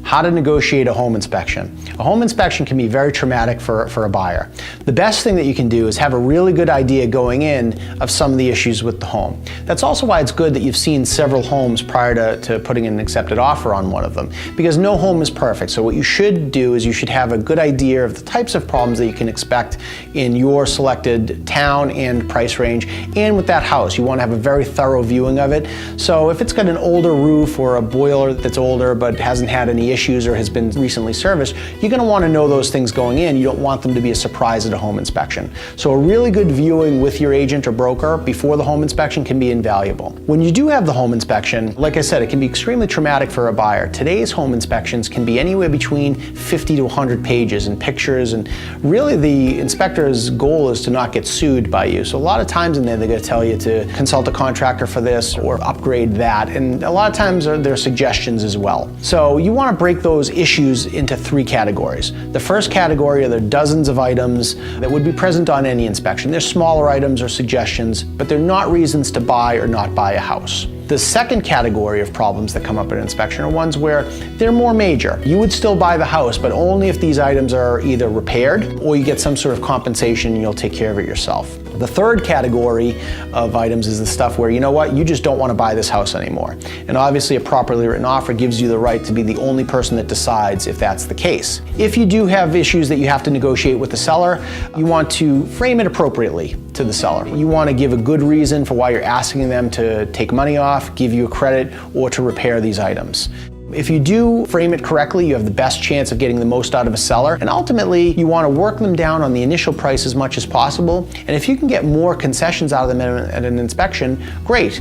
How to negotiate a home inspection. A home inspection can be very traumatic for a buyer. The best thing that you can do is have a really good idea going in of some of the issues with the home. That's also why it's good that you've seen several homes prior to putting in an accepted offer on one of them, because no home is perfect. So what you should do is you should have a good idea of the types of problems that you can expect in your selected town and price range, and with that house. You want to have a very thorough viewing of it. So if it's got an older roof or a boiler that's older but hasn't had any issues or has been recently serviced, you're going to want to know those things going in. You don't want them to be a surprise at a home inspection. So a really good viewing with your agent or broker before the home inspection can be invaluable. When you do have the home inspection, like I said, it can be extremely traumatic for a buyer. Today's home inspections can be anywhere between 50 to 100 pages and pictures, and really the inspector's goal is to not get sued by you. So a lot of times in there they're going to tell you to consult a contractor for this or upgrade that, and a lot of times there are suggestions as well. So you want to break those issues into three categories. The first category are the dozens of items that would be present on any inspection. They're smaller items or suggestions, but they're not reasons to buy or not buy a house. The second category of problems that come up at an inspection are ones where they're more major. You would still buy the house, but only if these items are either repaired or you get some sort of compensation and you'll take care of it yourself. The third category of items is the stuff where, you know what, you just don't want to buy this house anymore. And obviously a properly written offer gives you the right to be the only person that decides if that's the case. If you do have issues that you have to negotiate with the seller, you want to frame it appropriately to the seller. You want to give a good reason for why you're asking them to take money off, give you a credit, or to repair these items. If you do frame it correctly, you have the best chance of getting the most out of a seller, and ultimately you want to work them down on the initial price as much as possible, and if you can get more concessions out of them at an inspection, great.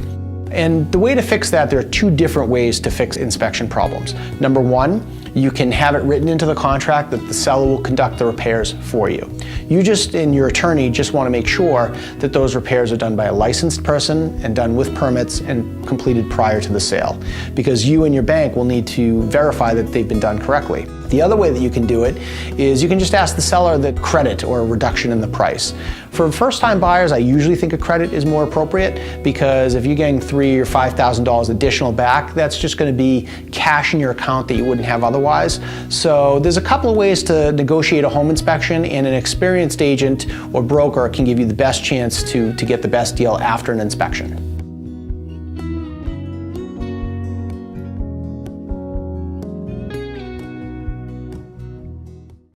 And the way to fix that, there are two different ways to fix inspection problems. Number one, you can have it written into the contract that the seller will conduct the repairs for you. You and your attorney just want to make sure that those repairs are done by a licensed person and done with permits and completed prior to the sale, because you and your bank will need to verify that they've been done correctly. The other way that you can do it is you can just ask the seller the credit or a reduction in the price. For first-time buyers, I usually think a credit is more appropriate, because if you're getting $3,000 or $5,000 additional back, that's just going to be cash in your account that you wouldn't have otherwise. So there's a couple of ways to negotiate a home inspection, and an experienced agent or broker can give you the best chance to get the best deal after an inspection.